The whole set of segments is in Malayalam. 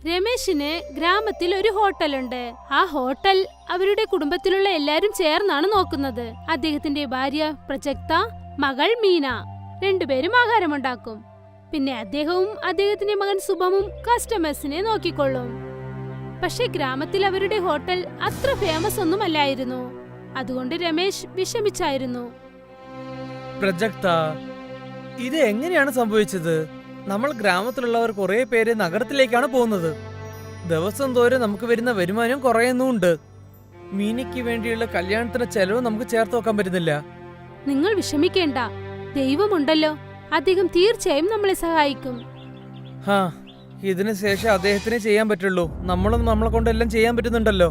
രമേശിന് ഗ്രാമത്തിൽ ഒരു ഹോട്ടലുണ്ട്. ആ ഹോട്ടൽ അവരുടെ കുടുംബത്തിലുള്ള എല്ലാരും ചേർന്നാണ് നോക്കുന്നത്. അദ്ദേഹത്തിന്റെ ഭാര്യ പ്രജക്ത, മകൾ മീന, രണ്ടുപേരും ആഹാരമുണ്ടാക്കും. പിന്നെ അദ്ദേഹവും അദ്ദേഹത്തിന്റെ മകൻ സുഭമും കസ്റ്റമേഴ്സിനെ നോക്കിക്കൊള്ളും. പക്ഷെ ഗ്രാമത്തിൽ അവരുടെ ഹോട്ടൽ അത്ര ഫേമസ് ഒന്നുമല്ലായിരുന്നു. അതുകൊണ്ട് രമേശ് വിഷമിച്ചായിരുന്നു. പ്രജക്ത, ഇത് എങ്ങനെയാണ് സംഭവിച്ചത്? നമ്മൾ ഗ്രാമത്തിലുള്ളവർ കുറെ പേര് നഗരത്തിലേക്കാണ് പോകുന്നത്. ദിവസം തോറും നമുക്ക് വരുന്ന വരുമാനം കുറയുന്നുണ്ട്. മീനയ്ക്ക് വേണ്ടിയുള്ള കല്യാണത്തിന് ചെലവ് നമുക്ക് ചേർത്ത് വെക്കാൻ പറ്റുന്നില്ല. നിങ്ങൾ വിഷമിക്കേണ്ട, ദൈവമുണ്ടല്ലോ, അദ്ദേഹം തീർച്ചയായും നമ്മളെ സഹായിക്കും. ഇതിനു ശേഷം അദ്ദേഹത്തിന് ചെയ്യാൻ പറ്റുള്ളൂ. നമ്മളും നമ്മളെ കൊണ്ടെല്ലാം ചെയ്യാൻ പറ്റുന്നുണ്ടല്ലോ.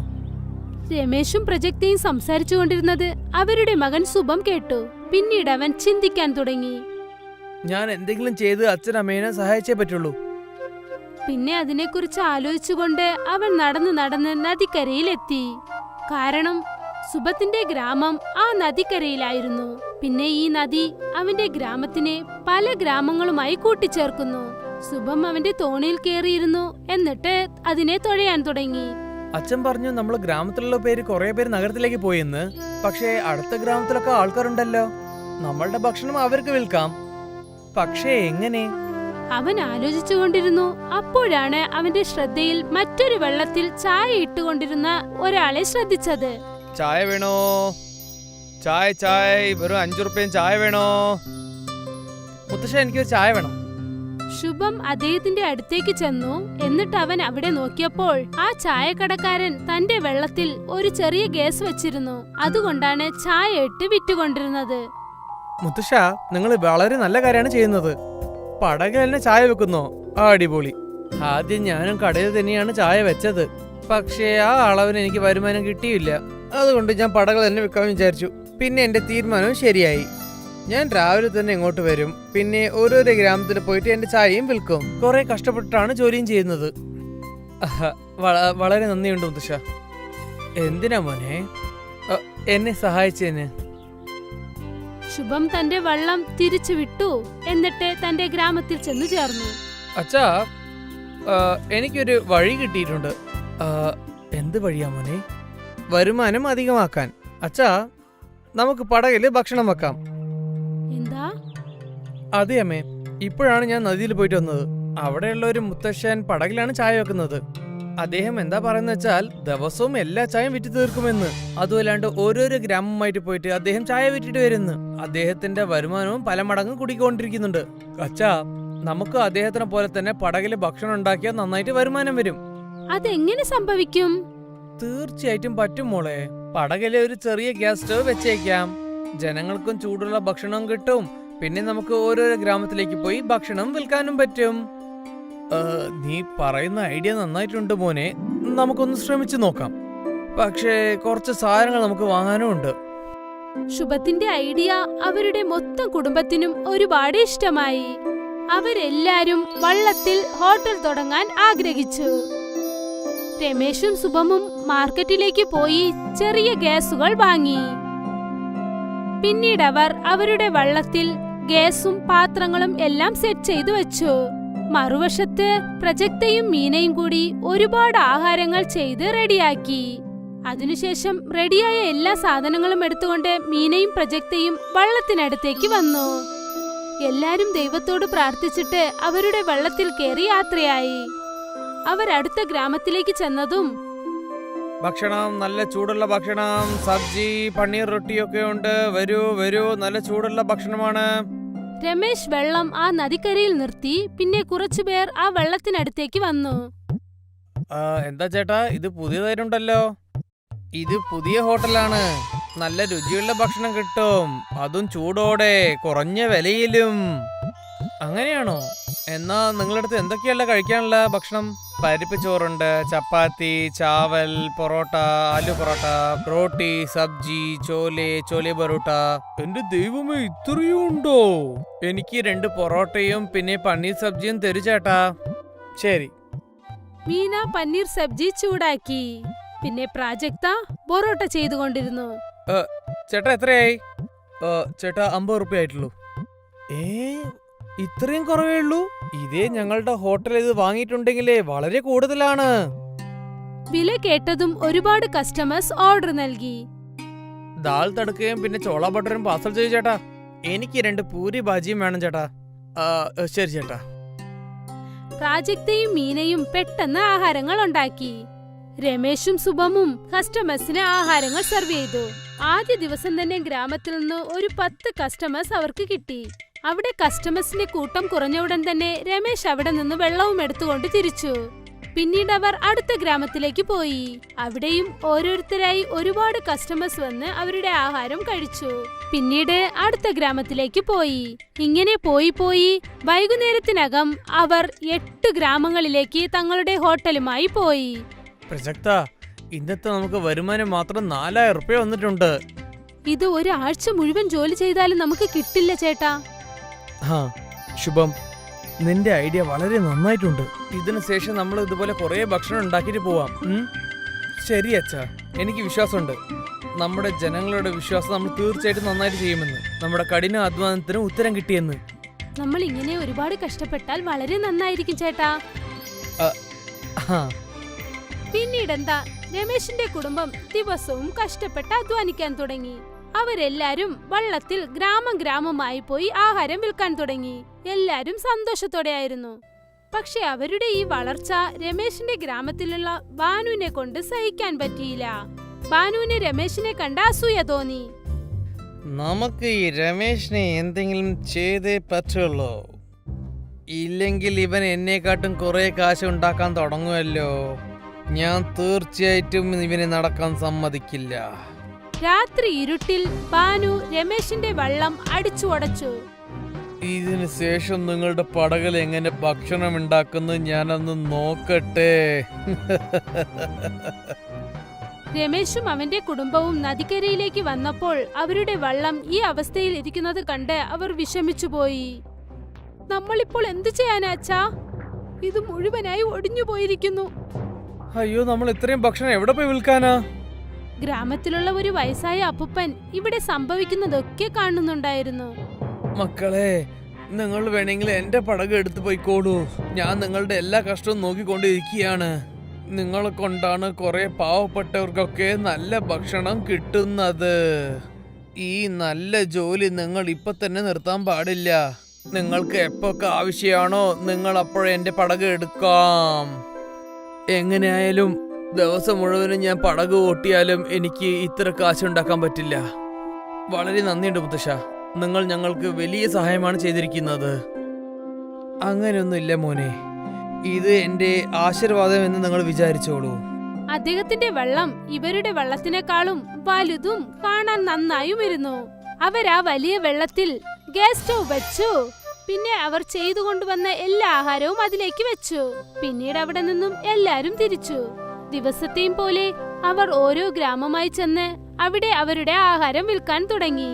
രമേശും പ്രജക്തയും സംസാരിച്ചു കൊണ്ടിരുന്നത് അവരുടെ മകൻ സുഭം കേട്ടു. പിന്നീട് അവൻ ചിന്തിക്കാൻ തുടങ്ങി. ഞാൻ എന്തെങ്കിലും ചെയ്ത് അച്ഛനമ്മേനെ സഹായിച്ചേ പറ്റുള്ളൂ. പിന്നെ അതിനെക്കുറിച്ച് ആലോചിച്ചുകൊണ്ട് അവൻ നടന്ന് നടന്ന് നദിക്കരയിലെത്തി. കാരണം സുഭത്തിന്റെ ഗ്രാമം ആ നദിക്കരയിലായിരുന്നു. പിന്നെ ഈ നദി അവന്റെ ഗ്രാമത്തിനെ പല ഗ്രാമങ്ങളുമായി കൂട്ടിച്ചേർക്കുന്നു. സുഭം അവന്റെ തോണിയിൽ കയറിയിരുന്നു. എന്നിട്ട് അതിനെ തുഴയാൻ തുടങ്ങി. അച്ഛൻ പറഞ്ഞു നമ്മൾ ഗ്രാമത്തിലുള്ള കുറെ പേര് നഗരത്തിലേക്ക് പോയെന്ന്. പക്ഷേ അടുത്ത ഗ്രാമത്തിലൊക്കെ ആൾക്കാരുണ്ടല്ലോ. നമ്മളുടെ ഭക്ഷണം അവർക്ക് വിൽക്കാം. പക്ഷേ എങ്ങനെ? അവൻ ആലോചിച്ചുകൊണ്ടിരുന്നു. അപ്പോഴാണ് അവന്റെ ശ്രദ്ധയിൽ മറ്റൊരു വെള്ളത്തിൽ ചായ ഇട്ടുകൊണ്ടിരുന്ന ഒരാളെ ശ്രദ്ധിച്ചത്. ചായ വേണോ? ചായ വെറും 5 റുപ്യ ചായ വേണോ? മുത്തശ്ശ, എനിക്കൊരു ചായ വേണം. ശുഭം അദ്ദേഹത്തിന്റെ അടുത്തേക്ക് ചെന്നു. എന്നിട്ട് അവൻ അവിടെ നോക്കിയപ്പോൾ ആ ചായക്കടക്കാരൻ തന്റെ വെള്ളത്തിൽ ഒരു ചെറിയ ഗ്യാസ് വെച്ചിരുന്നു. അതുകൊണ്ടാണ് ചായ ഇട്ട് വിറ്റുകൊണ്ടിരുന്നത്. മുത്തശ്ശ, നിങ്ങൾ വളരെ നല്ല കാര്യമാണ് ചെയ്യുന്നത്. പടകിൽ തന്നെ ചായ വെക്കുന്നോ? അടിപൊളി. ആദ്യം ഞാനും കടയിൽ തന്നെയാണ് ചായ വെച്ചത്. പക്ഷേ ആ അളവിന് എനിക്ക് വരുമാനം കിട്ടിയില്ല. അതുകൊണ്ട് ഞാൻ പടകൾ തന്നെ വെക്കാമെന്ന് വിചാരിച്ചു. പിന്നെ എന്റെ തീരുമാനവും ശരിയായി. ഞാൻ രാവിലെ തന്നെ ഇങ്ങോട്ട് വരും. പിന്നെ ഓരോരോ ഗ്രാമത്തിൽ പോയിട്ട് എന്റെ ചായയും വിൽക്കും. കുറെ കഷ്ടപ്പെട്ടിട്ടാണ് ജോലിയും ചെയ്യുന്നത്. വളരെ നന്ദിയുണ്ട് മുത്തശ്ശ. എന്തിനാ മോനെ എന്നെ സഹായിച്ചേന്? ശുഭം തന്റെ വള്ളം തിരിച്ചു വിട്ടു. എന്നിട്ട് തന്റെ ഗ്രാമത്തിൽ ചെന്നു ചേർന്നു. അച്ഛാ, എനിക്കൊരു വഴി കിട്ടിയിട്ടുണ്ട്. എന്ത് വഴിയാ മോനെ? വരുമാനം അധികമാക്കാൻ. അച്ഛാ, നമുക്ക് പടകില് ഭക്ഷണം വെക്കാം. എന്താ? അതെ അമ്മേ, ഇപ്പോഴാണ് ഞാൻ നദിയിൽ പോയിട്ട് വന്നത്. അവിടെയുള്ള ഒരു മുത്തശ്ശൻ പടകിലാണ് ചായ വെക്കുന്നത്. അദ്ദേഹം എന്താ പറയുന്ന വെച്ചാൽ ദിവസവും എല്ലാ ചായയും വിറ്റ് തീർക്കുമെന്ന്. അതുമല്ലാണ്ട് ഓരോരോ ഗ്രാമമായിട്ട് പോയിട്ട് അദ്ദേഹം ചായ വിറ്റിട്ട് വരുന്നു. അദ്ദേഹത്തിന്റെ വരുമാനവും പല മടങ്ങും കൂടിക്കൊണ്ടിരിക്കുന്നുണ്ട്. അച്ഛാ, നമുക്ക് അദ്ദേഹത്തിനെ പോലെ തന്നെ പടകില് ഭക്ഷണം ഉണ്ടാക്കിയാൽ നന്നായിട്ട് വരുമാനം വരും. അതെങ്ങനെ സംഭവിക്കും? തീർച്ചയായിട്ടും പറ്റും മോളെ. പടകില് ഒരു ചെറിയ ഗ്യാസ് സ്റ്റവ് വെച്ചേക്കാം. ജനങ്ങൾക്കും ചൂടുള്ള ഭക്ഷണം കിട്ടും. പിന്നെ നമുക്ക് ഓരോരോ ഗ്രാമത്തിലേക്ക് പോയി ഭക്ഷണം വിൽക്കാനും പറ്റും. നീ പറയുന്ന ഐഡിയ നന്നായിട്ടുണ്ട് മോനെ. നമുക്കൊന്ന് ശ്രമിച്ചു നോക്കാം. പക്ഷേ കുറച്ച് സാധനങ്ങൾ നമുക്ക് വാങ്ങാനും ഉണ്ട്. ശുഭത്തിന്റെ ഐഡിയ അവരുടെ മൊത്തം കുടുംബത്തിനും ഒരുപാട് ഇഷ്ടമായി. അവരെല്ലാരും വള്ളത്തിൽ ഹോട്ടൽ തുടങ്ങാൻ ആഗ്രഹിച്ചു. രമേശും സുഭമും മാർക്കറ്റിലേക്ക് പോയി ചെറിയ ഗ്യാസുകൾ വാങ്ങി. പിന്നീട് അവർ അവരുടെ വള്ളത്തിൽ ഗ്യാസും പാത്രങ്ങളും എല്ലാം സെറ്റ് ചെയ്തു വെച്ചു. മറുവശത്ത് പ്രജക്തയും മീനയും കൂടി ഒരുപാട് ആഹാരങ്ങൾ ചെയ്ത് റെഡിയാക്കി. അതിനുശേഷം റെഡിയായ എല്ലാ സാധനങ്ങളും എടുത്തുകൊണ്ട് മീനയും പ്രജക്തയും വള്ളത്തിനടുത്തേക്ക് വന്നു. എല്ലാരും ദൈവത്തോട് പ്രാർത്ഥിച്ചിട്ട് അവരുടെ വള്ളത്തിൽ കയറി യാത്രയായി. അവരടുത്ത ഗ്രാമത്തിലേക്ക് ചെന്നതും ഭക്ഷണം, നല്ല ചൂടുള്ള ഭക്ഷണം, സബ്ജി, പനീർ റൊട്ടിയൊക്കെ ഉണ്ട്. വരൂ വരൂ, നല്ല ചൂടുള്ള ഭക്ഷണമാണ്. രമേശ് വെള്ളം ആ നദിക്കരയിൽ നിർത്തി. പിന്നെ കുറച്ചുപേർ ആ വെള്ളത്തിനടുത്തേക്ക് വന്നു. എന്താ ചേട്ടാ, ഇത് പുതിയതായിട്ടുണ്ടല്ലോ. ഇത് പുതിയ ഹോട്ടലാണ്. നല്ല രുചിയുള്ള ഭക്ഷണം കിട്ടും, അതും ചൂടോടെ, കുറഞ്ഞ വിലയിലും. അങ്ങനെയാണോ? എന്നാ നിങ്ങളടുത്ത് എന്തൊക്കെയല്ല കഴിക്കാനുള്ള ഭക്ഷണം? പരിപ്പ് ചോറുണ്ട്, ചപ്പാത്തി, ചാവൽ, പൊറോട്ട, ആലു പൊറോട്ട, റോട്ടി, സബ്ജി, ചോലെ പൊറോട്ട. എന്റെ ദൈവമേ, ഇത്രയും ഉണ്ടോ? എനിക്ക് 2 പൊറോട്ടയും പിന്നെ പനീർ സബ്ജിയും തരൂ ചേട്ടാ. ശരി. മീന പനീർ സബ്ജി ചൂടാക്കി. പിന്നെ പ്രാജക്ത പൊറോട്ട ചെയ്തുകൊണ്ടിരുന്നു. ചേട്ടാ എത്രയായി? ചേട്ടാ 50 റുപ്യ ആയിട്ടുള്ളൂ. ഇത്രയും കുറവേ ഉള്ളൂ? ഇതേ ഞങ്ങളുടെ ഹോട്ടൽ ഇത് വാങ്ങിയിട്ടുണ്ടെങ്കിലേ വളരെ കൂടുതലാണ്. വില കേട്ടതും ഒരുപാട് കസ്റ്റമേഴ്സ് ഓർഡർ നൽകി. ദാൽ തടുക്കുകയും പിന്നെ ചോള ബട്ടറും പാർസൽ ചെയ്തു ചേട്ടാ. എനിക്ക് 2 പൂരി ഭാജിയും വേണം ചേട്ടാ. ശരി ചേട്ടാ. പ്രാജക്തയും മീനയും പെട്ടെന്ന് ആഹാരങ്ങൾ ഉണ്ടാക്കി. രമേശും സുഭമും കസ്റ്റമേഴ്സിന് ആഹാരങ്ങൾ സെർവ് ചെയ്തു. ആദ്യ ദിവസം തന്നെ ഗ്രാമത്തിൽ നിന്ന് ഒരു 10 കസ്റ്റമേഴ്സ് അവർക്ക് കിട്ടി. അവിടെ കസ്റ്റമേഴ്സിന്റെ കൂട്ടം കുറഞ്ഞ ഉടൻ തന്നെ രമേശ് അവിടെ നിന്ന് വെള്ളവും എടുത്തുകൊണ്ട് തിരിച്ചു. പിന്നീട് അവർ അടുത്ത ഗ്രാമത്തിലേക്ക് പോയി. അവിടെയും ഓരോരുത്തരായി ഒരുപാട് കസ്റ്റമേഴ്സ് വന്ന് അവരുടെ ആഹാരം കഴിച്ചു. പിന്നീട് അടുത്ത ഗ്രാമത്തിലേക്ക് പോയി. ഇങ്ങനെ പോയി വൈകുന്നേരത്തിനകം അവർ 8 ഗ്രാമങ്ങളിലേക്ക് തങ്ങളുടെ ഹോട്ടലുമായി പോയി. പ്രസക്ത, ഇന്നത്തെ നമുക്ക് വരുമാനം മാത്രം 4000 റുപ്യ വന്നിട്ടുണ്ട്. ഇത് ഒരാഴ്ച മുഴുവൻ ജോലി ചെയ്താലും നമുക്ക് കിട്ടില്ല ചേട്ടാ. ശുഭം, നിന്റെ ഐഡിയ വളരെ നന്നായിട്ടുണ്ട്. ഇതിനു ശേഷം നമ്മൾ ഇതുപോലെ കുറെ ഭക്ഷണം ഉണ്ടാക്കിട്ട് പോവാം. ശരി അച്ഛാ, എനിക്ക് വിശ്വാസമുണ്ട്. നമ്മുടെ ജനങ്ങളുടെ വിശ്വാസം നമ്മൾ തീർച്ചയായിട്ടും നന്നായിട്ട് ചെയ്യുമെന്ന്. നമ്മുടെ കഠിന അധ്വാനത്തിന് ഉത്തരം കിട്ടിയെന്ന്. നമ്മൾ ഇങ്ങനെ ഒരുപാട് കഷ്ടപ്പെട്ടാൽ വളരെ നന്നായിരിക്കും ചേട്ടാ. പിന്നീടെന്താ, രമേശിന്റെ കുടുംബം ദിവസവും കഷ്ടപ്പെട്ട് അധ്വാനിക്കാൻ തുടങ്ങി. അവരെല്ലാരും വള്ളത്തിൽ ഗ്രാമമായി പോയി ആഹാരം വിൽക്കാൻ തുടങ്ങി. എല്ലാരും സന്തോഷത്തോടെയായിരുന്നു. പക്ഷെ അവരുടെ ഈ വളർച്ച രമേശിന്റെ ഗ്രാമത്തിലുള്ള ബാനുവിനെ കൊണ്ട് സഹിക്കാൻ പറ്റിയില്ല. ബാനുവിന് രമേശിനെ കണ്ട അസൂയ തോന്നി. നമുക്ക് ഈ രമേശിനെ എന്തെങ്കിലും ചെയ്തേ പറ്റുള്ളൂ. ഇല്ലെങ്കിൽ ഇവൻ എന്നെക്കാട്ടും കുറെ കാശ് ഉണ്ടാക്കാൻ തുടങ്ങുമല്ലോ. ഞാൻ തീർച്ചയായിട്ടും ഇവനെ നടക്കാൻ സമ്മതിക്കില്ല. രാത്രി ഇരുട്ടിൽ ബാനു രമേശിന്റെ വള്ളം അടിച്ചു ഉടച്ചു. ഇതിനു ശേഷം നിങ്ങളുടെ പടകിൽ എങ്ങനെ ഭക്ഷണം ഉണ്ടാക്കുന്നു ഞാനൊന്ന് നോക്കട്ടെ. രമേശും അവന്റെ കുടുംബവും നദിക്കരയിലേക്ക് വന്നപ്പോൾ അവരുടെ വള്ളം ഈ അവസ്ഥയിൽ ഇരിക്കുന്നത് കണ്ട് അവർ വിഷമിച്ചുപോയി. നമ്മളിപ്പോൾ എന്തു ചെയ്യാനാച്ചാ? ഇത് മുഴുവനായി ഒടിഞ്ഞു പോയിരിക്കുന്നു. അയ്യോ, നമ്മൾ ഇത്രയും ഭക്ഷണം എവിടെ പോയി വിൽക്കാനാ? ഗ്രാമത്തിലുള്ള ഒരു വയസ്സായ അപ്പുപ്പൻ ഇവിടെ സംഭവിക്കുന്നതൊക്കെ കാണുന്നുണ്ടായിരുന്നു. മക്കളെ, നിങ്ങൾ വേണമെങ്കിൽ എന്റെ പടക് എടുത്തു പോയിക്കോളൂ. ഞാൻ നിങ്ങളുടെ എല്ലാ കഷ്ടവും നോക്കിക്കൊണ്ടിരിക്കുകയാണ്. നിങ്ങളെ കൊണ്ടാണ് കുറെ പാവപ്പെട്ടവർക്കൊക്കെ നല്ല ഭക്ഷണം കിട്ടുന്നത്. ഈ നല്ല ജോലി നിങ്ങൾ ഇപ്പൊ തന്നെ നിർത്താൻ പാടില്ല. നിങ്ങൾക്ക് എപ്പൊക്കെ ആവശ്യമാണോ നിങ്ങൾ അപ്പോഴേ എന്റെ പടക് എടുക്കാം. എങ്ങനെയായാലും ദിവസം മുഴുവനും ഞാൻ പടക് ഓട്ടിയാലും എനിക്ക് ഇത്ര കാശുണ്ടാക്കാൻ പറ്റില്ല. വളരെ നന്ദിയുണ്ട് മുത്തശ്ശ, നിങ്ങൾ ഞങ്ങൾക്ക് വലിയ സഹായമാണ് ചെയ്തിരിക്കുന്നത്. അങ്ങനെയൊന്നുമില്ല മോനെ, ഇത് എന്റെ ആശീർവാദം എന്ന് നിങ്ങൾ വിചാരിച്ചോളൂ. അദ്ദേഹത്തിന്റെ വള്ളം ഇവരുടെ വള്ളത്തിനേക്കാളും വലുതും കാണാൻ നന്നായുമിരുന്നു. അവരാ വലിയ വെള്ളത്തിൽ ഗ്യാസ് സ്റ്റൗ വെച്ചു. പിന്നെ അവർ ചെയ്തു കൊണ്ടുവന്ന എല്ലാ ആഹാരവും അതിലേക്ക് വെച്ചു. പിന്നീട് അവിടെ നിന്നും എല്ലാരും തിരിച്ചു. ദിവസത്തെയും പോലെ അവർ ഓരോ ഗ്രാമമായി ചെന്ന് അവിടെ അവരുടെ ആഹാരം വിൽക്കാൻ തുടങ്ങി.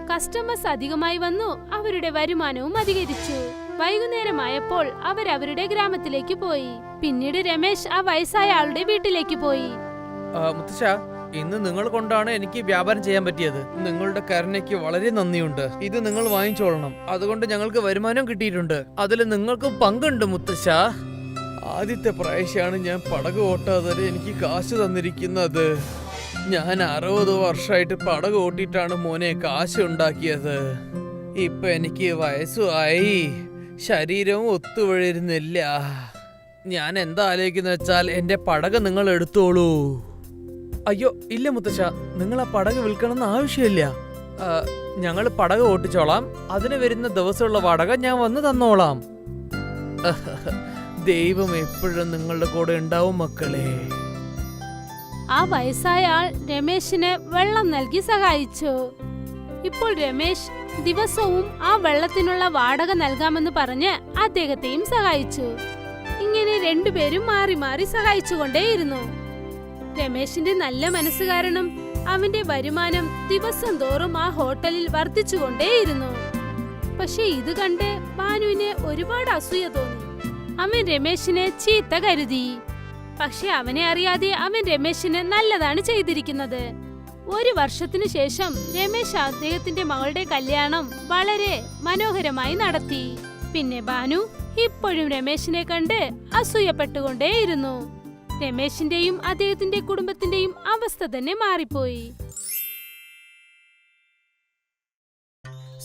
കസ്റ്റമേഴ്സ് അധികമായി വന്നു. അവരുടെ വരുമാനവും അധികരിച്ചു. വൈകുന്നേരമായപ്പോൾ അവരവരുടെ ഗ്രാമത്തിലേക്ക് പോയി. പിന്നീട് രമേശ് ആ വയസ്സായ ആളുടെ വീട്ടിലേക്ക് പോയി. മുത്തശ്ശ, ഇന്ന് നിങ്ങൾ കൊണ്ടാണ് എനിക്ക് വ്യാപാരം ചെയ്യാൻ പറ്റിയത്. നിങ്ങളുടെ കരുണയ്ക്ക് വളരെ നന്ദിയുണ്ട്. ഇത് നിങ്ങൾ വാങ്ങിച്ചോളണം. അതുകൊണ്ട് ഞങ്ങൾക്ക് വരുമാനം കിട്ടിയിട്ടുണ്ട്. അതിൽ നിങ്ങൾക്ക് പങ്കുണ്ട് മുത്തശ്ശ. ആദ്യത്തെ പ്രാവശ്യമാണ് ഞാൻ പടക് ഓട്ടാതെ എനിക്ക് കാശ് തന്നിരിക്കുന്നത്. ഞാൻ 60 വർഷമായിട്ട് പടക് ഓട്ടിട്ടാണ് മോനെ കാശ് ഉണ്ടാക്കിയത്. ഇപ്പൊ എനിക്ക് വയസ്സുമായി, ശരീരവും ഒത്തുവഴുന്നില്ല. ഞാൻ എന്താ ആലോചിക്കുന്ന വെച്ചാൽ എന്റെ പടക് നിങ്ങൾ എടുത്തോളൂ. അയ്യോ ഇല്ല മുത്തശ്ശ, നിങ്ങൾ ആ പടക് വിൽക്കണമെന്ന് ആവശ്യമില്ല. ഞങ്ങൾ പടക് ഓട്ടിച്ചോളാം. അതിന് വരുന്ന ദിവസമുള്ള വാടക ഞാൻ വന്ന് തന്നോളാം. ദൈവം എപ്പോഴും നിങ്ങളുടെ കൂടെ ഉണ്ടാവും മക്കളെ. ആ വയസ്സായ ആൾ രമേശിന് വെള്ളം നൽകി സഹായിച്ചു. ഇപ്പോൾ രമേശ് ദിവസവും ആ വെള്ളത്തിനുള്ള വാടക നൽകാമെന്ന് പറഞ്ഞ് അദ്ദേഹത്തെയും സഹായിച്ചു. ഇങ്ങനെ രണ്ടുപേരും മാറി മാറി സഹായിച്ചുകൊണ്ടേയിരുന്നു. രമേശിന്റെ നല്ല മനസ്സ് കാരണം അവന്റെ വരുമാനം ദിവസം തോറും ആ ഹോട്ടലിൽ വർദ്ധിച്ചുകൊണ്ടേയിരുന്നു. പക്ഷെ ഇത് കണ്ട് ഭാനുവിന് ഒരുപാട് അസൂയ തോന്നി. അവൻ രമേശിനെ ചീത്ത കരുതി. പക്ഷെ അവനെ അറിയാതെ അവൻ രമേശിന് നല്ലതാണ് ചെയ്തിരിക്കുന്നത്. 1 വർഷത്തിനു ശേഷം രമേശ് അദ്ദേഹത്തിന്റെ മകളുടെ കല്യാണം വളരെ മനോഹരമായി നടത്തി. പിന്നെ ഭാനു ഇപ്പോഴും രമേശിനെ കണ്ട് അസൂയപ്പെട്ടുകൊണ്ടേയിരുന്നു. രമേശിന്റെയും അദ്ദേഹത്തിന്റെ കുടുംബത്തിന്റെയും അവസ്ഥ തന്നെ മാറിപ്പോയി.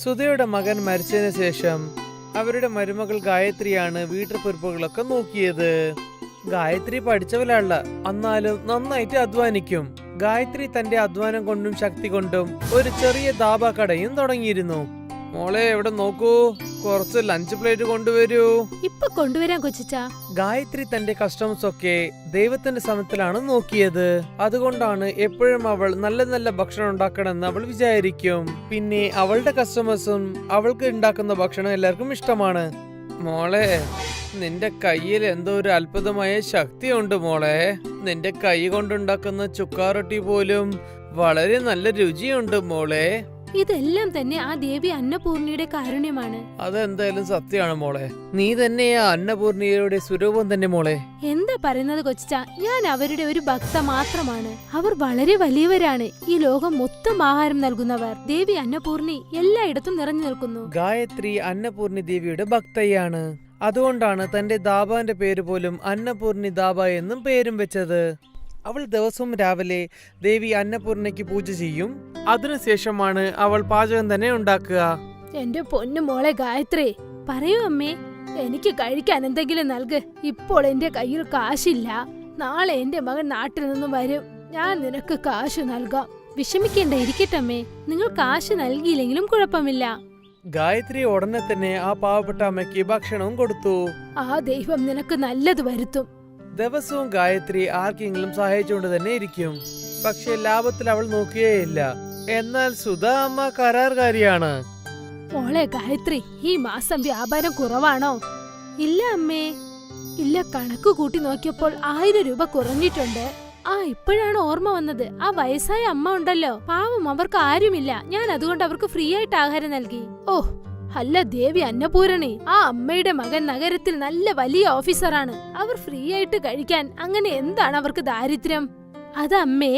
സുധയുടെ മകൻ മരിച്ചതിന് ശേഷം അവരുടെ മരുമകൾ ഗായത്രിയാണ് വീട്ടുപൊറുപ്പുകളൊക്കെ നോക്കിയത്. ഗായത്രി പഠിച്ചവളല്ല, എന്നാലും നന്നായിട്ട് അധ്വാനിക്കും. ഗായത്രി തന്റെ അധ്വാനം കൊണ്ടും ശക്തി കൊണ്ടും ഒരു ചെറിയ ദാബ കടയും തുടങ്ങിയിരുന്നു. മോളെ എവിടെ നോക്കൂ, കുറച്ച് ലഞ്ച് പ്ലേറ്റ് കൊണ്ടുവരൂ. ഇപ്പൊ കൊണ്ടുവരാൻ കൊച്ചിച്ച. ഗായത്രി തന്റെ കസ്റ്റമേഴ്സ് ഒക്കെ ദൈവത്തിന്റെ സമയത്തിലാണ് നോക്കിയത്. അതുകൊണ്ടാണ് എപ്പോഴും അവൾ നല്ല നല്ല ഭക്ഷണം ഉണ്ടാക്കണമെന്ന് അവൾ വിചാരിക്കും. പിന്നെ അവളുടെ കസ്റ്റമേഴ്സും അവൾക്ക് ഉണ്ടാക്കുന്ന ഭക്ഷണം എല്ലാവർക്കും ഇഷ്ടമാണ്. മോളെ, നിന്റെ കയ്യിൽ എന്തോ ഒരു അത്ഭുതമായ ശക്തിയുണ്ട് മോളെ. നിന്റെ കൈ കൊണ്ടുണ്ടാക്കുന്ന ചുക്കാറൊട്ടി പോലും വളരെ നല്ല രുചിയുണ്ട് മോളെ. ഇതെല്ലാം തന്നെ ആ ദേവി അന്നപൂർണിയുടെ കാരുണ്യമാണ്. അതെന്തായാലും സത്യമാണ് മോളെ. നീ തന്നെയാ അന്നപൂർണിയുടെ സ്വരൂപം തന്നെ മോളെ. എന്താ പറയുന്നത് കൊച്ചിച്ച? ഞാൻ അവരുടെ ഒരു ഭക്ത മാത്രമാണ്. അവർ വളരെ വലിയവരാണ്. ഈ ലോകം മൊത്തം ആഹാരം നൽകുന്നവർ. ദേവി അന്നപൂർണി എല്ലായിടത്തും നിറഞ്ഞു നിൽക്കുന്നു. ഗായത്രി അന്നപൂർണി ദേവിയുടെ ഭക്തയാണ്. അതുകൊണ്ടാണ് തന്റെ ദാബാന്റെ പേര് പോലും അന്നപൂർണി ദാബ എന്നും പേരും വെച്ചത്. അവൾ ദിവസവും രാവിലെ ദേവി അന്നപൂർണയ്ക്ക് പൂജ ചെയ്യും. അതിനുശേഷമാണ് അവൾ പാചകം തന്നെ ഉണ്ടാക്കുക. എന്റെ പൊന്നു മോളെ ഗായത്രി, പറയൂ അമ്മേ, എനിക്ക് കഴിക്കാൻ എന്തെങ്കിലും നൽക്. ഇപ്പോൾ എന്റെ കയ്യിൽ കാശില്ല. നാളെ എന്റെ മകൻ നാട്ടിൽ നിന്നും വരും. ഞാൻ നിനക്ക് കാശ് നൽകാം. വിഷമിക്കേണ്ട, ഇരിക്കട്ടമ്മേ. നിങ്ങൾ കാശ് നൽകിയില്ലെങ്കിലും കുഴപ്പമില്ല. ഗായത്രി ഉടനെ തന്നെ ആ പാവപ്പെട്ട അമ്മയ്ക്ക് ഭക്ഷണവും കൊടുത്തു. ആ ദൈവം നിനക്ക് നല്ലത് വരുത്തും. ദിവസവും ഗായത്രി ആർക്കെങ്കിലും സഹായിച്ചുകൊണ്ട് തന്നെ ഇരിക്കും. പക്ഷെ ലാഭത്തിൽ അവൾ നോക്കുകയില്ല. എന്നാൽ സുധ അമ്മ കരാറുകാരിയാണ്. മോളെ ഗായത്രി, ഈ മാസം വ്യാപാരം കുറവാണോ? ഇല്ല അമ്മേ, ഇല്ല. കണക്ക് കൂട്ടി നോക്കിയപ്പോൾ 1000 രൂപ കുറഞ്ഞിട്ടുണ്ട്. ഇപ്പോഴാണ് ഓർമ്മ വന്നത്. ആ വയസ്സായ അമ്മ ഉണ്ടല്ലോ, പാവം, അവർക്ക് ആരുമില്ല. ഞാൻ അതുകൊണ്ട് അവർക്ക് ഫ്രീ ആയിട്ട് ആഹാരം നൽകി. അല്ല ദേവി അന്നപൂരണി, ആ അമ്മയുടെ മകൻ നഗരത്തിൽ നല്ല വലിയ ഓഫീസറാണ്. അവർ ഫ്രീ ആയിട്ട് കഴിക്കാൻ അങ്ങനെ എന്താണ് അവർക്ക് ദാരിദ്ര്യം? അതമ്മേ,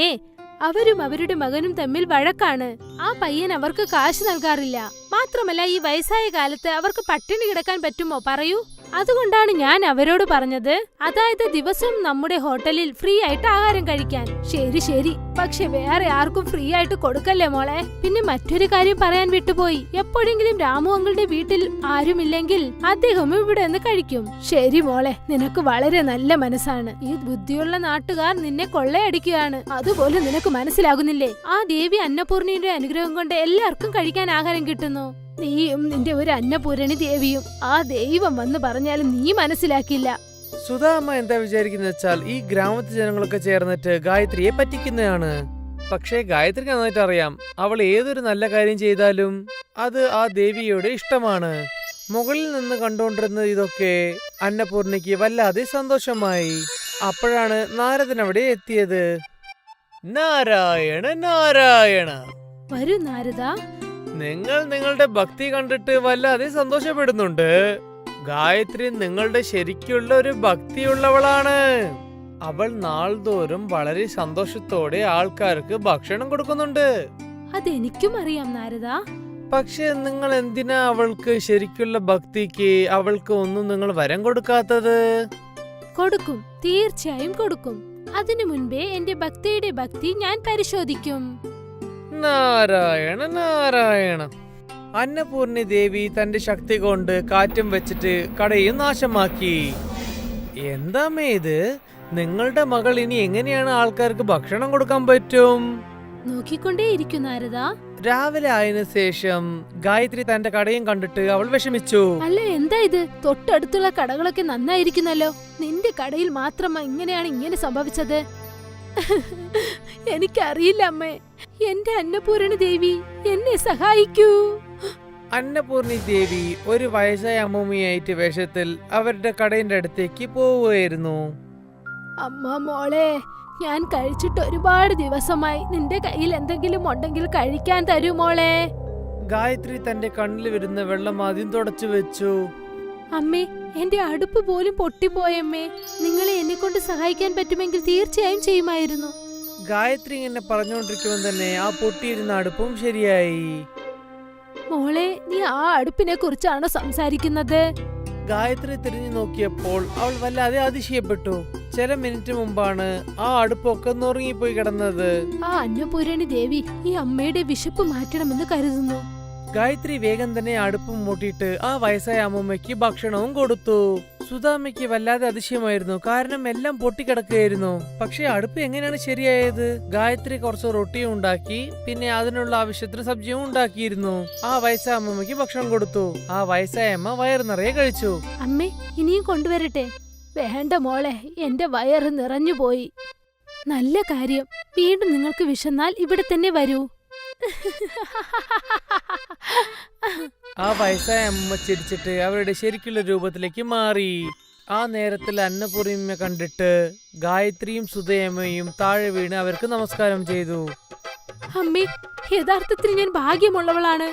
അവരും അവരുടെ മകനും തമ്മിൽ വഴക്കാണ്. ആ പയ്യൻ അവർക്ക് കാശ് നൽകാറില്ല. മാത്രമല്ല, ഈ വയസ്സായ കാലത്ത് അവർക്ക് പട്ടിണി കിടക്കാൻ പറ്റുമോ പറയൂ? അതുകൊണ്ടാണ് ഞാൻ അവരോട് പറഞ്ഞത്, അതായത് ദിവസവും നമ്മുടെ ഹോട്ടലിൽ ഫ്രീ ആയിട്ട് ആഹാരം കഴിക്കാൻ. ശരി ശരി, പക്ഷെ വേറെ ആർക്കും ഫ്രീ ആയിട്ട് കൊടുക്കല്ലേ മോളെ. പിന്നെ മറ്റൊരു കാര്യം പറയാൻ വിട്ടുപോയി. എപ്പോഴെങ്കിലും രാമു അങ്കിളുടെ വീട്ടിൽ ആരുമില്ലെങ്കിൽ അദ്ദേഹം ഇവിടെ നിന്ന് കഴിക്കും. ശരി മോളെ, നിനക്ക് വളരെ നല്ല മനസ്സാണ്. ഈ ബുദ്ധിയുള്ള നാട്ടുകാർ നിന്നെ കൊള്ളയടിക്കുകയാണ്. അതുപോലെ നിനക്ക് മനസ്സിലാകുന്നില്ലേ? ആ ദേവി അന്നപൂർണിയുടെ അനുഗ്രഹം കൊണ്ട് എല്ലാവർക്കും കഴിക്കാൻ ആഹാരം കിട്ടുന്നു. നീയും നിന്റെ ഒരു അന്നപൂരണി ദേവിയും. ആ ദൈവം വന്ന് പറഞ്ഞാലും നീ മനസ്സിലാക്കില്ല. സുധാ അമ്മ എന്താ വിചാരിക്കുന്ന വെച്ചാൽ ഈ ഗ്രാമത്തിലെ ജനങ്ങളൊക്കെ ചേർന്നിട്ട് ഗായത്രിയെ പറ്റിക്കുന്നതാണ്. പക്ഷേ ഗായത്രിക്ക് നന്നായിട്ട് അറിയാം, അവൾ ഏതൊരു നല്ല കാര്യം ചെയ്താലും അത് ആ ദേവിയുടെ ഇഷ്ടമാണ്. മുകളിൽ നിന്ന് കണ്ടുകൊണ്ടിരുന്ന ഇതൊക്കെ അന്നപൂർണിക്ക് വല്ലാതെ സന്തോഷമായി. അപ്പോഴാണ് നാരദൻ അവിടെ എത്തിയത്. നാരായണ നാരായണ. വരൂ നാരദ. നിങ്ങൾ നിങ്ങളുടെ ഭക്തി കണ്ടിട്ട് വല്ലാതെ സന്തോഷപ്പെടുന്നുണ്ട്. ഗായത്രി നിങ്ങളുടെ ശരിക്കുള്ള ഒരു ഭക്തിയുള്ളവളാണ്. അവൾ നാൾതോറും വളരെ സന്തോഷത്തോടെ ആൾക്കാർക്ക് ഭക്ഷണം കൊടുക്കുന്നുണ്ട്. അതെനിക്കും അറിയാം നാരദ. പക്ഷെ നിങ്ങൾ എന്തിനാ അവൾക്ക് ശരിക്കുള്ള ഭക്തിക്ക് അവൾക്ക് ഒന്നും നിങ്ങൾ വരം കൊടുക്കാത്തത്? കൊടുക്കും, തീർച്ചയായും കൊടുക്കും. അതിനു മുൻപേ എന്റെ ഭക്തിയുടെ ഭക്തി ഞാൻ പരിശോധിക്കും. നാരായണ നാരായണ. അന്നപൂർണി ദേവി തന്റെ ശക്തി കൊണ്ട് കാറ്റും വെച്ചിട്ട് കടയും നാശമാക്കി. എന്താമേ ഇത്? നിങ്ങളുടെ മകൾ ഇനി എങ്ങനെയാണ് ആൾക്കാർക്ക് ഭക്ഷണം കൊടുക്കാൻ പറ്റും? നോക്കിക്കൊണ്ടേയിരിക്കും നാരദ. രാവിലെ ആയതിനു ശേഷം ഗായത്രി തന്റെ കടയും കണ്ടിട്ട് അവൾ വിഷമിച്ചു. അല്ല, എന്താ ഇത്? തൊട്ടടുത്തുള്ള കടകളൊക്കെ നന്നായിരിക്കുന്നല്ലോ. നിന്റെ കടയിൽ മാത്രമാ ഇങ്ങനെ സംഭവിച്ചത്? എനിക്കറിയില്ല അമ്മേ. എന്റെ അന്നപൂരണി ദേവി എന്നെ സഹായിക്കൂ. അന്നപൂർണി ദേവി ഒരു വയസ്സായ അമ്മൂമ്മയായിട്ട് വേഷത്തിൽ അവരുടെ കടയുടെ അടുത്തേക്ക് പോവുകയായിരുന്നു. അമ്മ മോളെ, ഞാൻ കഴിച്ചിട്ട് ഒരുപാട് ദിവസമായി. നിന്റെ കയ്യിൽ എന്തെങ്കിലും ഉണ്ടെങ്കിൽ കഴിക്കാൻ തരൂ മോളെ. ഗായത്രി തന്റെ കണ്ണിൽ വരുന്ന വെള്ളം ആദ്യം തുടച്ചു വെച്ചു. അമ്മേ, എന്റെ അടുപ്പ് പോലും പൊട്ടിപ്പോയമ്മേ. നിങ്ങളെ എന്നെ കൊണ്ട് സഹായിക്കാൻ പറ്റുമെങ്കിൽ തീർച്ചയായും ചെയ്യുമായിരുന്നു. ഗായത്രി ഇങ്ങനെ പറഞ്ഞുകൊണ്ടിരിക്കുമ്പോൾ തന്നെ ആ പൊട്ടിയിരുന്ന അടുപ്പും ശരിയായി. മോളെ, നീ ആ അടുപ്പിനെ കുറിച്ചാണോ സംസാരിക്കുന്നത്? ഗായത്രി തിരിഞ്ഞു നോക്കിയപ്പോൾ അവൾ വല്ലാതെ അതിശയപ്പെട്ടു. ചില മിനിറ്റ് മുമ്പാണ് ആ അടുപ്പൊക്കെ നുറുങ്ങിപ്പോയി കിടന്നത്. ആ അന്നപൂരണി ദേവി ഈ അമ്മയുടെ വിശപ്പ് മാറ്റണമെന്ന് കരുതുന്നു. ഗായത്രി വേഗം തന്നെ അടുപ്പും മൂട്ടിയിട്ട് ആ വയസ്സായ അമ്മൂമ്മയ്ക്ക് ഭക്ഷണവും കൊടുത്തു. സുധാമ്മയ്ക്ക് വല്ലാതെ അതിശയമായിരുന്നു, കാരണം എല്ലാം പൊട്ടിക്കിടക്കുകയായിരുന്നു. പക്ഷെ അടുപ്പ് എങ്ങനെയാണ് ശരിയായത്? ഗായത്രി കുറച്ച് റൊട്ടിയും ഉണ്ടാക്കി, പിന്നെ അതിനുള്ള ആവശ്യത്തിന് സബ്ജിയും ഉണ്ടാക്കിയിരുന്നു. ആ വയസ്സായ അമ്മൂമ്മയ്ക്ക് ഭക്ഷണം കൊടുത്തു. ആ വയസ്സായ അമ്മ വയറ് നിറയെ കഴിച്ചു. അമ്മേ, ഇനിയും കൊണ്ടുവരട്ടെ? വേണ്ട മോളെ, എന്റെ വയറ് നിറഞ്ഞുപോയി. നല്ല കാര്യം. വീണ്ടും നിങ്ങൾക്ക് വിശന്നാൽ ഇവിടെ തന്നെ വരൂ. ആ വയസ്സായ അമ്മ ചിരിച്ചിട്ട് അവരുടെ ശരിക്കുള്ള രൂപത്തിലേക്ക് മാറി. ആ നേരത്തിൽ അന്നപൂർണിമ കണ്ടിട്ട് ഗായത്രിയും സുധയമ്മയും താഴെ വീണ് അവർക്ക് നമസ്കാരം ചെയ്തു. അമ്മേ, യഥാർത്ഥത്തിൽ ഞാൻ ഭാഗ്യമുള്ളവളാണ്.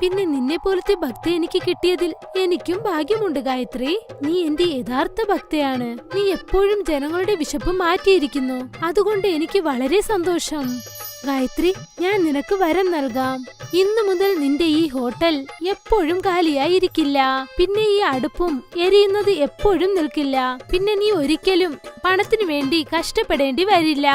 പിന്നെ നിന്നെ പോലത്തെ ഭക്തി എനിക്ക് കിട്ടിയതിൽ എനിക്കും ഭാഗ്യമുണ്ട് ഗായത്രി. നീ എന്റെ യഥാർത്ഥ ഭക്തയാണ്. നീ എപ്പോഴും ജനങ്ങളുടെ വിശപ്പ് മാറ്റിയിരിക്കുന്നു. അതുകൊണ്ട് എനിക്ക് വളരെ സന്തോഷം. ഗായത്രി, ഞാൻ നിനക്ക് വരം നൽകാം. ഇന്നു മുതൽ നിന്റെ ഈ ഹോട്ടൽ എപ്പോഴും കാലിയായിരിക്കില്ല. പിന്നെ ഈ അടുപ്പും എരിയുന്നത് എപ്പോഴും നിൽക്കില്ല. പിന്നെ നീ ഒരിക്കലും പണത്തിനു വേണ്ടി കഷ്ടപ്പെടേണ്ടി വരില്ല.